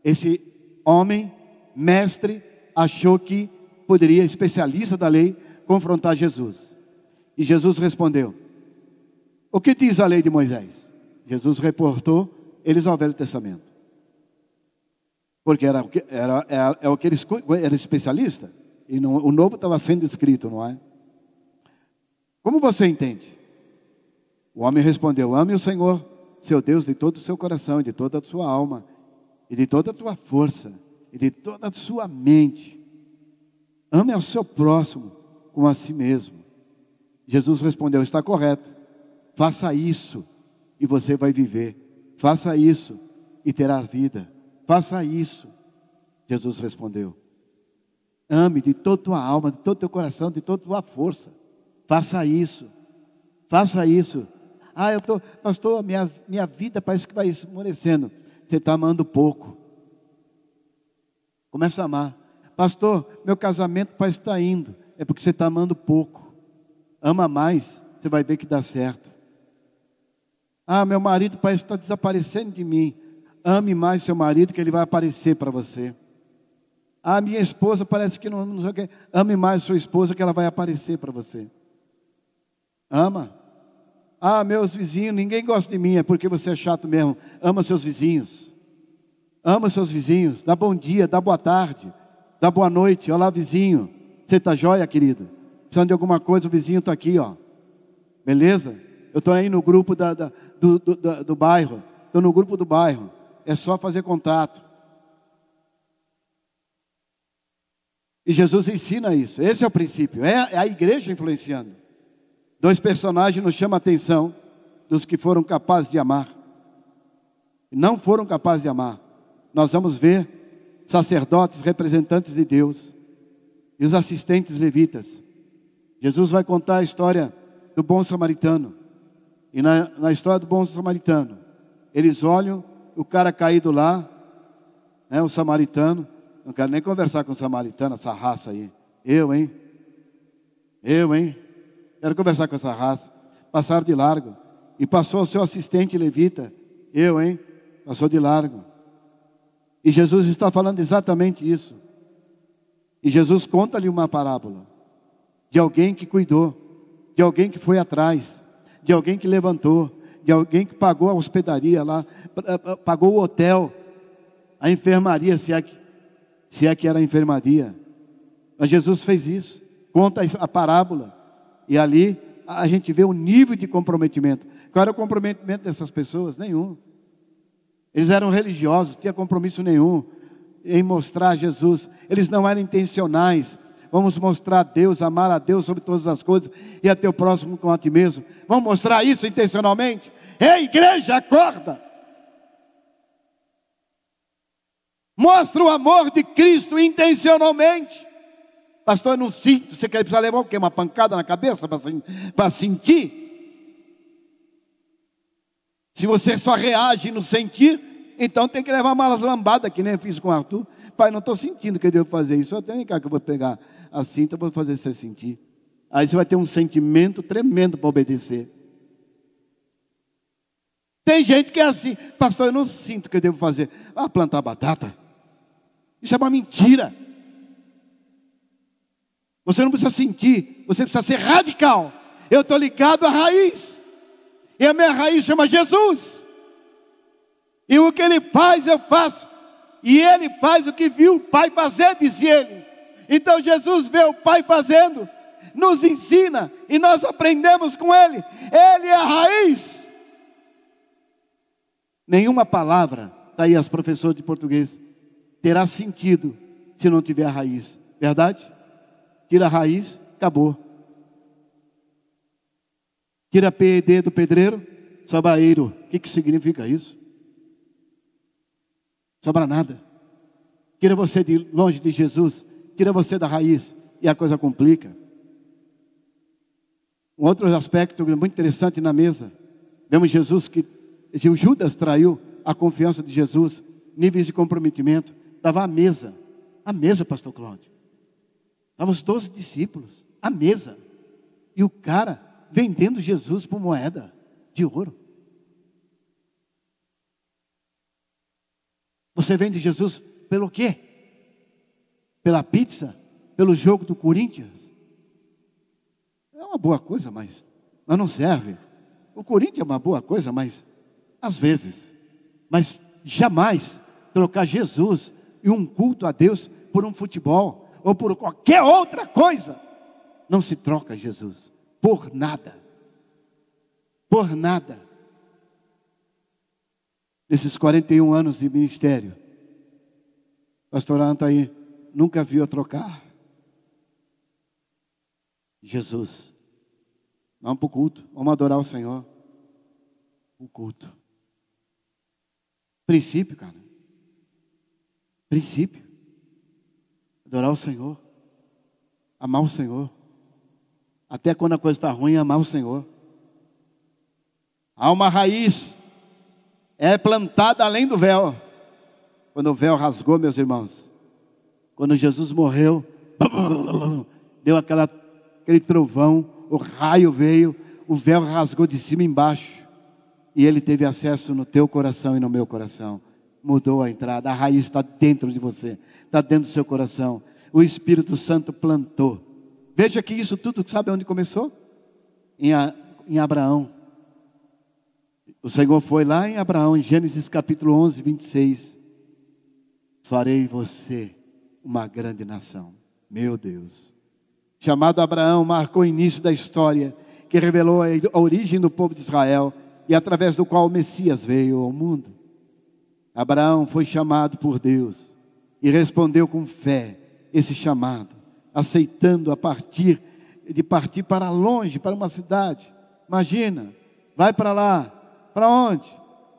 Esse homem, mestre, achou que poderia, especialista da lei, confrontar Jesus. E Jesus respondeu: o que diz a lei de Moisés? Jesus reportou eles ao Velho Testamento. Porque era o que eles era especialista. E não, o novo estava sendo escrito, não é? Como você entende? O homem respondeu: ame o Senhor, seu Deus, de todo o seu coração, de toda a sua alma, e de toda a tua força, e de toda a sua mente. Ame ao seu próximo como a si mesmo. Jesus respondeu: está correto, faça isso e você vai viver. Faça isso e terá vida. Faça isso. Jesus respondeu: ame de toda a tua alma, de todo o teu coração, de toda a tua força. Faça isso. Faça isso. Pastor, minha vida parece que vai esmorecendo. Você está amando pouco. Começa a amar. Pastor, meu casamento parece que está indo. É porque você está amando pouco. Ama mais, você vai ver que dá certo. Meu marido parece que está desaparecendo de mim. Ame mais seu marido, que ele vai aparecer para você. Minha esposa parece que não sei o que. Ame mais sua esposa, que ela vai aparecer para você. Ama. Meus vizinhos, ninguém gosta de mim, é porque você é chato mesmo. Ama seus vizinhos. Ama seus vizinhos. Dá bom dia, dá boa tarde, dá boa noite. Olá, vizinho. Você está jóia, querido? Precisando de alguma coisa, o vizinho está aqui, ó. Beleza? Eu estou aí no grupo do bairro. Estou no grupo do bairro. É só fazer contato. E Jesus ensina isso. Esse é o princípio. É a igreja influenciando. 2 personagens nos chamam a atenção dos que foram capazes de amar. Não foram capazes de amar. Nós vamos ver sacerdotes, representantes de Deus, e os assistentes levitas. Jesus vai contar a história do bom samaritano. E na história do bom samaritano, eles olham o cara caído lá, né, o samaritano. Não quero nem conversar com o samaritano, essa raça aí. Eu, hein? Quero conversar com essa raça. Passaram de largo. E passou o seu assistente levita. Passou de largo. E Jesus está falando exatamente isso. E Jesus conta-lhe uma parábola. De alguém que cuidou. De alguém que foi atrás. De alguém que levantou. De alguém que pagou a hospedaria lá. Pagou o hotel. A enfermaria, se é que era a enfermaria. Mas Jesus fez isso. Conta a parábola. E ali a gente vê o nível de comprometimento. Qual era o comprometimento dessas pessoas? Nenhum. Eles eram religiosos, não tinha compromisso nenhum em mostrar Jesus. Eles não eram intencionais. Vamos mostrar a Deus, amar a Deus sobre todas as coisas e a teu próximo como a ti mesmo. Vamos mostrar isso intencionalmente? Ei, igreja, acorda! Mostra o amor de Cristo intencionalmente. Pastor, eu não sinto. Você quer precisar levar o quê? Uma pancada na cabeça para sentir? Se você só reage no sentir, então tem que levar uma lambada, que nem eu fiz com o Arthur. Pai, não estou sentindo que eu devo fazer isso. Vem cá que eu vou pegar a cinta e vou fazer você sentir. Aí você vai ter um sentimento tremendo para obedecer. Tem gente que é assim: pastor, eu não sinto que eu devo fazer. Plantar batata. Isso é uma mentira. Você não precisa sentir, você precisa ser radical. Eu estou ligado à raiz. E a minha raiz chama Jesus. E o que Ele faz, eu faço. E Ele faz o que viu o Pai fazer, dizia Ele. Então Jesus vê o Pai fazendo, nos ensina, e nós aprendemos com Ele. Ele é a raiz. Nenhuma palavra, está aí as professoras de português, terá sentido se não tiver a raiz. Verdade? Tira a raiz, acabou. Tira PED do pedreiro, sobra eiro. O que significa isso? Sobra nada. Tira você de longe de Jesus, tira você da raiz e a coisa complica. Um outro aspecto muito interessante na mesa. Vemos Jesus que o Judas traiu a confiança de Jesus, níveis de comprometimento. Estava à mesa, pastor Cláudio. Estavam os 12 discípulos, à mesa. E o cara vendendo Jesus por moeda de ouro. Você vende Jesus pelo quê? Pela pizza? Pelo jogo do Corinthians? É uma boa coisa, mas não serve. O Corinthians é uma boa coisa, mas às vezes. Mas jamais trocar Jesus e um culto a Deus por um futebol ou por qualquer outra coisa. Não se troca Jesus por nada. Por nada. Nesses 41 anos de ministério, pastor Anta aí nunca viu eu trocar Jesus. Vamos para o culto, vamos adorar o Senhor. o culto. Princípio, cara. Princípio. Adorar o Senhor. Amar o Senhor. Até quando a coisa está ruim, amar o Senhor. Há uma raiz. É plantada além do véu. Quando o véu rasgou, meus irmãos. Quando Jesus morreu. Deu aquele trovão. O raio veio. O véu rasgou de cima embaixo. E ele teve acesso no teu coração e no meu coração. Mudou a entrada. A raiz está dentro de você. Está dentro do seu coração. O Espírito Santo plantou. Veja que isso tudo, sabe onde começou? Em Abraão. O Senhor foi lá em Abraão, em Gênesis capítulo 11, 26. Farei você uma grande nação. Meu Deus. Chamado Abraão, marcou o início da história, que revelou a origem do povo de Israel, e através do qual o Messias veio ao mundo. Abraão foi chamado por Deus, e respondeu com fé esse chamado, aceitando partir para longe, para uma cidade. Imagina, vai para lá. Para onde?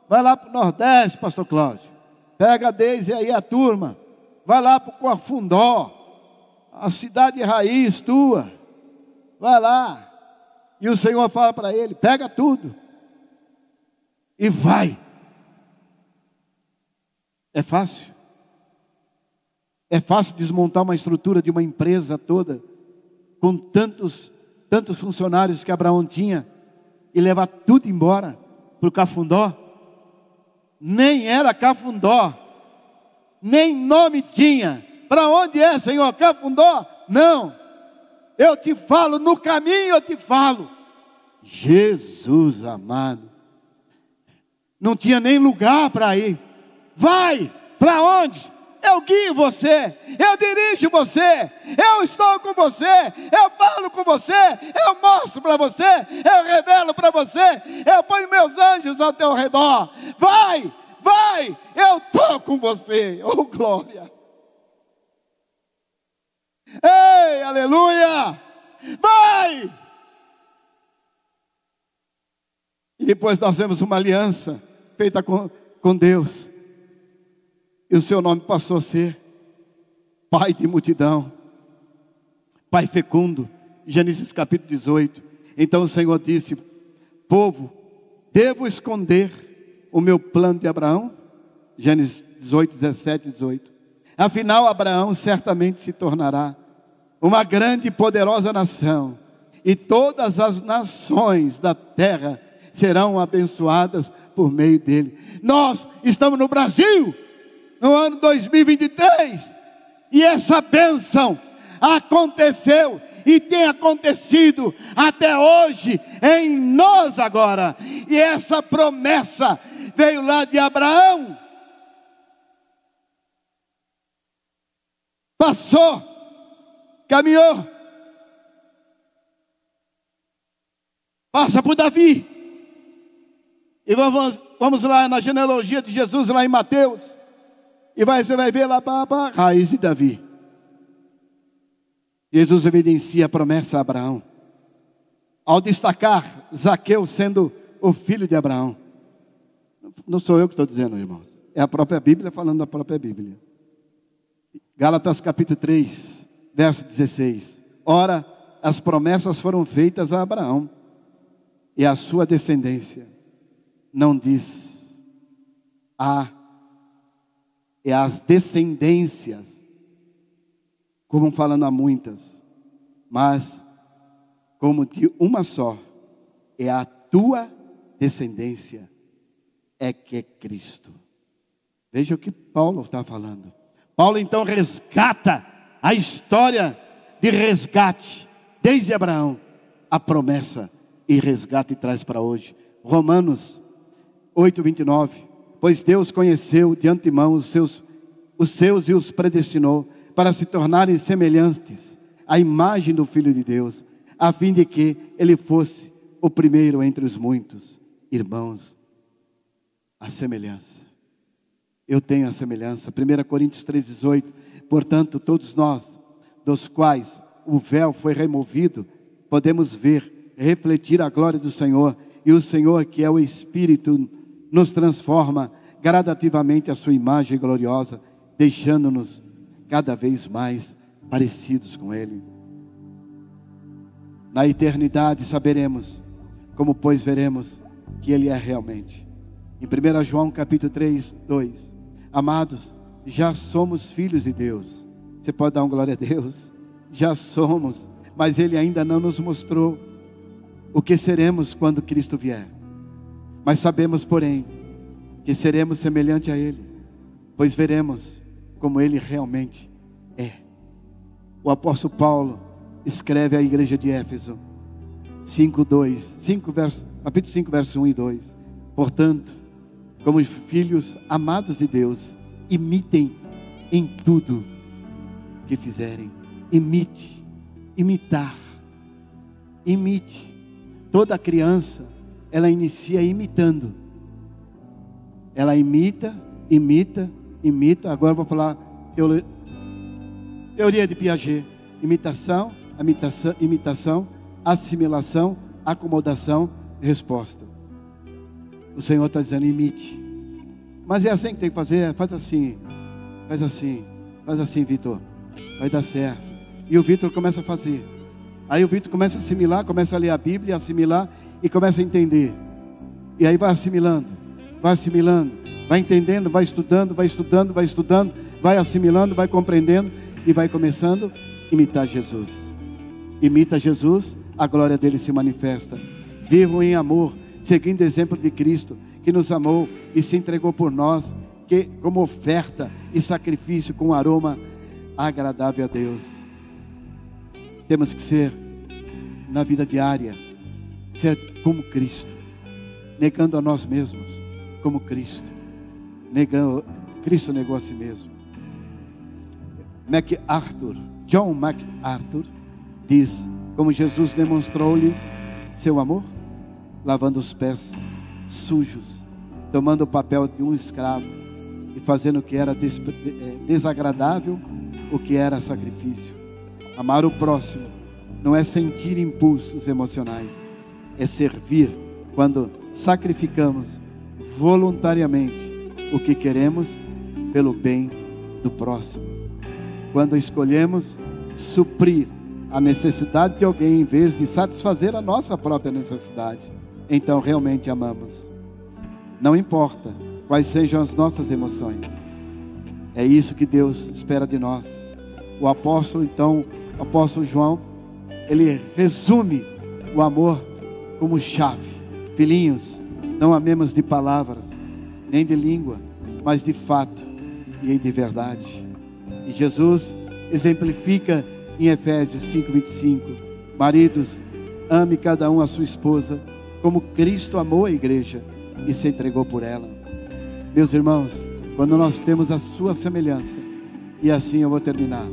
Vai lá para o Nordeste, pastor Cláudio. Pega a Deise e aí a turma. Vai lá para o Cafundó, a cidade raiz tua. Vai lá. E o Senhor fala para ele, pega tudo. E vai. É fácil? É fácil desmontar uma estrutura de uma empresa toda, com tantos funcionários que Abraão tinha, e levar tudo embora para o Cafundó? Nem era Cafundó, nem nome tinha. Para onde é, Senhor? Cafundó? Não, eu te falo, no caminho eu te falo. Jesus amado, não tinha nem lugar para ir. Vai, para onde? Eu guio você, eu dirijo você, eu estou com você, eu falo com você, eu mostro para você, eu revelo para você, eu ponho meus anjos ao teu redor. Vai, vai, eu estou com você. Oh glória. Ei, aleluia. Vai. E depois nós temos uma aliança feita com Deus. E o seu nome passou a ser Pai de multidão, Pai fecundo. Gênesis capítulo 18. Então o Senhor disse: povo, devo esconder o meu plano de Abraão? Gênesis 18, 17 e 18. Afinal, Abraão certamente se tornará uma grande e poderosa nação, e todas as nações da terra serão abençoadas por meio dele. Nós estamos no Brasil, no ano 2023, e essa bênção aconteceu e tem acontecido até hoje em nós agora. E essa promessa veio lá de Abraão, passou, caminhou, passa por Davi, e vamos lá na genealogia de Jesus, lá em Mateus. E você vai ver lá para a raiz de Davi. Jesus evidencia a promessa a Abraão, ao destacar Zaqueu sendo o filho de Abraão. Não sou eu que estou dizendo, irmãos. É a própria Bíblia falando da própria Bíblia. Gálatas capítulo 3, verso 16. Ora, as promessas foram feitas a Abraão e a sua descendência. Não diz é as descendências, como falando a muitas, mas como de uma só, é a tua descendência, é que é Cristo. Veja o que Paulo está falando. Paulo então resgata a história de resgate, desde Abraão, a promessa, e resgata e traz para hoje. Romanos 8, 29. Pois Deus conheceu de antemão os seus e os predestinou para se tornarem semelhantes à imagem do Filho de Deus, a fim de que ele fosse o primeiro entre os muitos irmãos. A semelhança. Eu tenho a semelhança. 1 Coríntios 3,18. Portanto, todos nós, dos quais o véu foi removido, podemos ver, refletir a glória do Senhor, e o Senhor, que é o Espírito, nos transforma gradativamente à sua imagem gloriosa, deixando-nos cada vez mais parecidos com Ele. Na eternidade saberemos, como pois veremos que Ele é realmente. Em 1 João capítulo 3, 2, amados, já somos filhos de Deus. Você pode dar uma glória a Deus? Já somos, mas Ele ainda não nos mostrou o que seremos quando Cristo vier. Mas sabemos, porém, que seremos semelhante a Ele, pois veremos como Ele realmente é. O apóstolo Paulo escreve à igreja de Éfeso, capítulo 5, verso 1 e 2. Portanto, como filhos amados de Deus, imitem em tudo que fizerem. Imitar. Imite. Toda criança, ela inicia imitando. Ela imita. Agora eu vou falar teoria de Piaget. Imitação, assimilação, acomodação, resposta. O Senhor está dizendo, imite. Mas é assim que tem que fazer, faz assim, Vitor, vai dar certo. E o Vitor começa a fazer. Aí o Vitor começa a assimilar, começa a ler a Bíblia, assimilar e começa a entender. E aí vai assimilando, vai entendendo, vai estudando, vai assimilando, vai compreendendo e vai começando a imitar Jesus. Imita Jesus, a glória dele se manifesta. Vivam em amor, seguindo o exemplo de Cristo, que nos amou e se entregou por nós, que como oferta e sacrifício com aroma agradável a Deus. Temos que ser, na vida diária, ser como Cristo, negando a nós mesmos, como Cristo. Cristo negou a si mesmo. John MacArthur diz, como Jesus demonstrou-lhe seu amor, lavando os pés sujos, tomando o papel de um escravo e fazendo o que era desagradável, o que era sacrifício. Amar o próximo não é sentir impulsos emocionais, é servir quando sacrificamos voluntariamente o que queremos pelo bem do próximo. Quando escolhemos suprir a necessidade de alguém em vez de satisfazer a nossa própria necessidade, então realmente amamos. Não importa quais sejam as nossas emoções, é isso que Deus espera de nós. O apóstolo João, ele resume o amor como chave. Filhinhos, não amemos de palavras, nem de língua, mas de fato e de verdade. E Jesus exemplifica em Efésios 5:25, maridos, ame cada um a sua esposa, como Cristo amou a igreja e se entregou por ela. Meus irmãos, quando nós temos a sua semelhança, e assim eu vou terminar,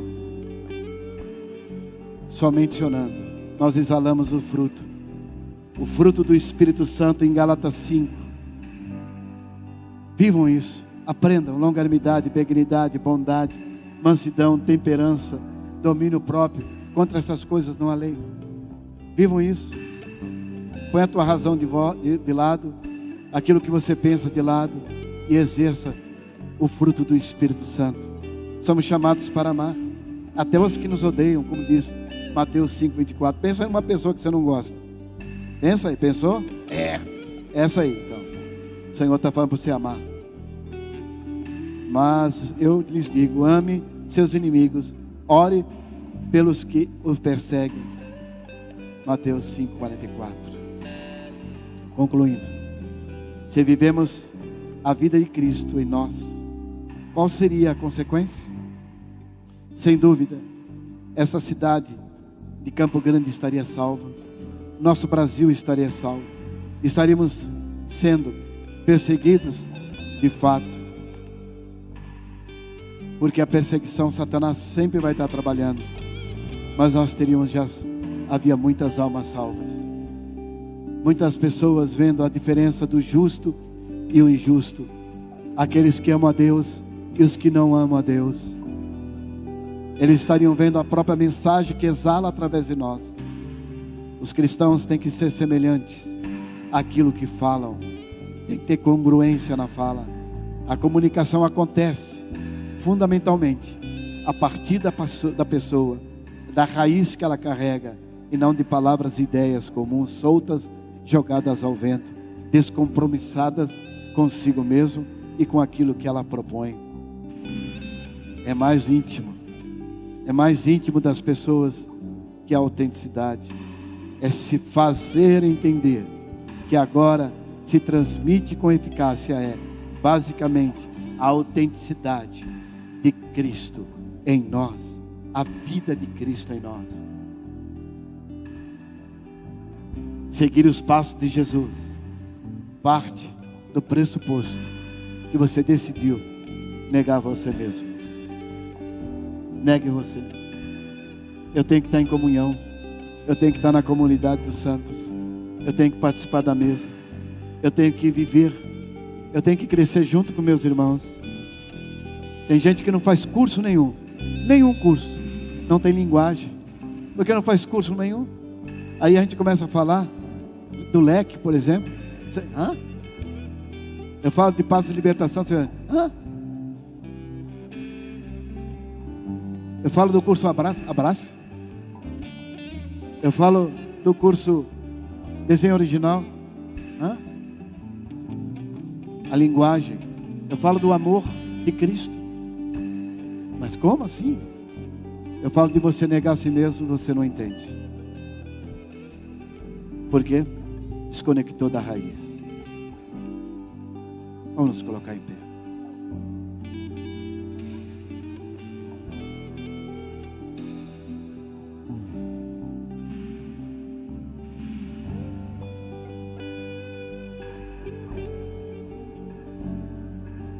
só mencionando, nós exalamos o fruto do Espírito Santo em Gálatas 5. Vivam isso, aprendam: longanimidade, benignidade, bondade, mansidão, temperança, domínio próprio. Contra essas coisas não há lei. Vivam isso. Põe a tua razão de lado, aquilo que você pensa de lado, e exerça o fruto do Espírito Santo. Somos chamados para amar até os que nos odeiam, como diz Mateus 5:24. Pensa em uma pessoa que você não gosta. Pensa aí, pensou? Essa aí, então. O Senhor está falando para você amar. Mas eu lhes digo: ame seus inimigos, ore pelos que os perseguem. Mateus 5:44. Concluindo, se vivemos a vida de Cristo em nós, qual seria a consequência? Sem dúvida, essa cidade de Campo Grande estaria salva, nosso Brasil estaria salvo, estaríamos sendo perseguidos de fato, porque a perseguição, Satanás sempre vai estar trabalhando, mas nós havia muitas almas salvas, muitas pessoas vendo a diferença do justo e o injusto, aqueles que amam a Deus e os que não amam a Deus. Eles estariam vendo a própria mensagem que exala através de nós. Os cristãos têm que ser semelhantes aquilo que falam. Tem que ter congruência na fala. A comunicação acontece fundamentalmente a partir da pessoa, da raiz que ela carrega, e não de palavras e ideias comuns, soltas, jogadas ao vento, descompromissadas consigo mesmo e com aquilo que ela propõe. É mais íntimo das pessoas que a autenticidade. É se fazer entender que agora se transmite com eficácia, basicamente a autenticidade de Cristo em nós, a vida de Cristo em nós. Seguir os passos de Jesus parte do pressuposto que você decidiu negar você mesmo. Negue você. Eu tenho que estar em comunhão, eu tenho que estar na comunidade dos santos, eu tenho que participar da mesa, eu tenho que viver, eu tenho que crescer junto com meus irmãos. Tem gente que não faz curso nenhum curso, não tem linguagem, porque não faz curso nenhum. Aí a gente começa a falar do leque, por exemplo. Você, hã? Eu falo de passo de libertação, você vai, hã? Eu falo do curso Abraço. Eu falo do curso Desenho Original. Hã? A linguagem. Eu falo do amor de Cristo. Mas como assim? Eu falo de você negar a si mesmo, você não entende. Por quê? Desconectou da raiz. Vamos nos colocar em pé.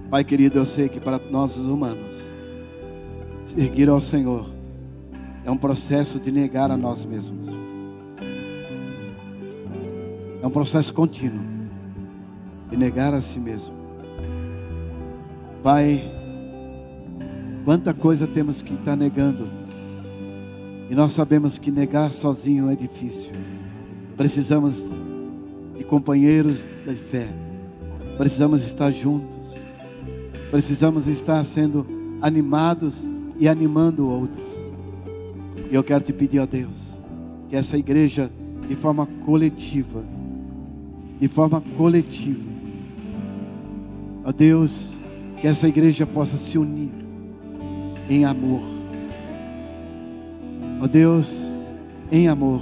Pai querido, eu sei que para nós os humanos, seguir ao Senhor é um processo de negar a nós mesmos. É um processo contínuo de negar a si mesmo. Pai, quanta coisa temos que estar negando, e nós sabemos que negar sozinho é difícil. Precisamos de companheiros de fé, precisamos estar juntos, precisamos estar sendo animados e animando outros. E eu quero te pedir a Deus, que essa igreja, de forma coletiva, ó Deus, que essa igreja possa se unir em amor, ó Deus, em amor,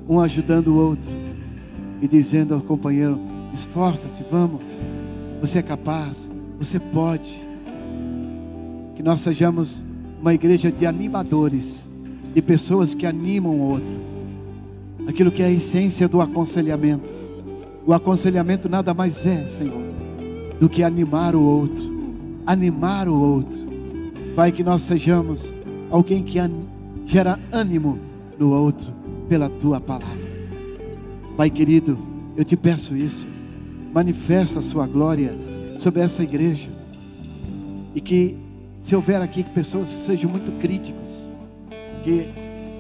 um ajudando o outro e dizendo ao companheiro: esforça-te, vamos, você é capaz, você pode. Que nós sejamos uma igreja de animadores, de pessoas que animam o outro, aquilo que é a essência do aconselhamento. O aconselhamento nada mais é, Senhor, do que animar o outro. Animar o outro. Pai, que nós sejamos alguém que gera ânimo no outro pela Tua palavra. Pai querido, eu te peço isso. Manifesta a Sua glória sobre essa igreja. E que, se houver aqui pessoas que sejam muito críticos, que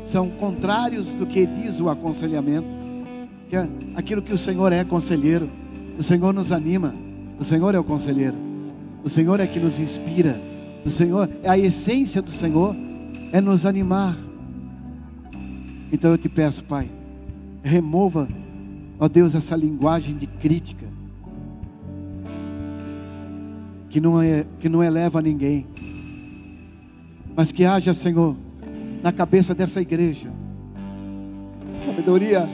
são contrários do que diz o aconselhamento, que é aquilo que o Senhor é conselheiro, o Senhor nos anima, o Senhor é o conselheiro, o Senhor é que nos inspira, o Senhor, a essência do Senhor é nos animar. Então eu te peço, Pai, remova, ó Deus, essa linguagem de crítica, que não eleva ninguém, mas que haja, Senhor, na cabeça dessa igreja sabedoria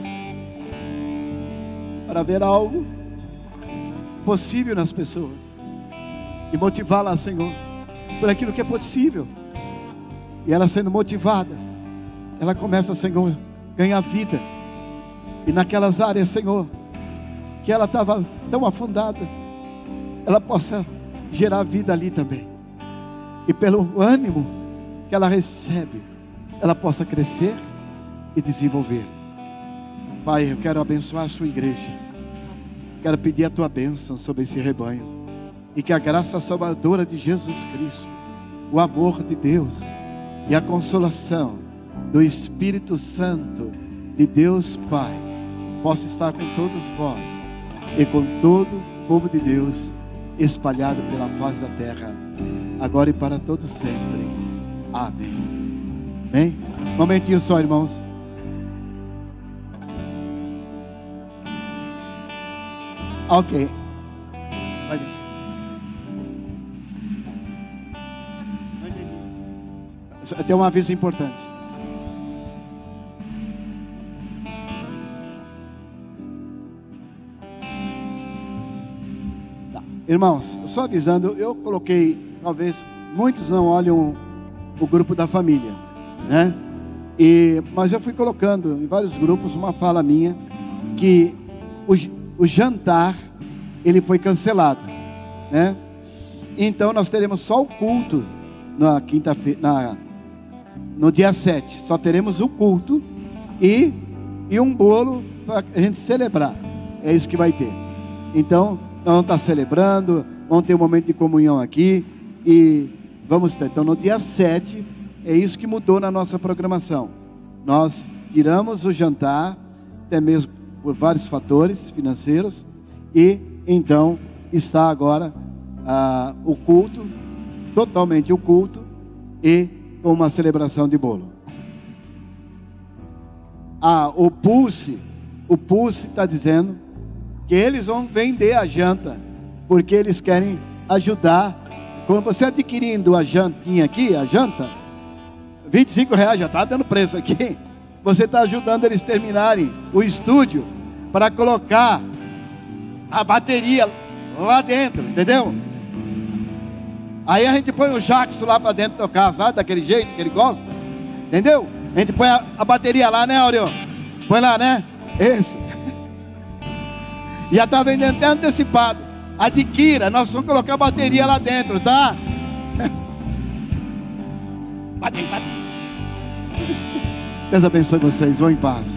para ver algo possível nas pessoas e motivá-las, Senhor, por aquilo que é possível. E ela sendo motivada, ela começa, Senhor, a ganhar vida. E naquelas áreas, Senhor, que ela estava tão afundada, ela possa gerar vida ali também. E pelo ânimo que ela recebe, ela possa crescer e desenvolver. Pai, eu quero abençoar a sua igreja. Quero pedir a tua bênção sobre esse rebanho. E que a graça salvadora de Jesus Cristo, o amor de Deus e a consolação do Espírito Santo de Deus Pai possa estar com todos vós e com todo o povo de Deus espalhado pela face da terra, agora e para todos sempre. Amém. Bem, momentinho só, irmãos. Ok. Vai vir. Tem um aviso importante. Tá. Irmãos, só avisando, eu coloquei, talvez muitos não olham o grupo da família, né? Mas eu fui colocando em vários grupos uma fala minha que o jantar ele foi cancelado, né? Então nós teremos só o culto na quinta-feira, no dia 7. Só teremos o culto e um bolo para a gente celebrar. É isso que vai ter. Então nós vamos estar celebrando, vamos ter um momento de comunhão aqui e vamos ter. Então no dia 7 é isso que mudou na nossa programação. Nós tiramos o jantar, até mesmo por vários fatores financeiros, e então está agora o culto, totalmente o culto, e com uma celebração de bolo. O Pulse está dizendo que eles vão vender a janta, porque eles querem ajudar. Quando você adquirindo a jantinha aqui, a janta, R$25 já está dando preço aqui. Você está ajudando eles terminarem o estúdio para colocar a bateria lá dentro, entendeu? Aí a gente põe o Jackson lá para dentro tocar, sabe? Daquele jeito que ele gosta, entendeu? A gente põe a bateria lá, né, Aureo? Põe lá, né? Isso. Já está vendendo até antecipado. Adquira, nós vamos colocar a bateria lá dentro, tá? Deus abençoe vocês, vão em paz.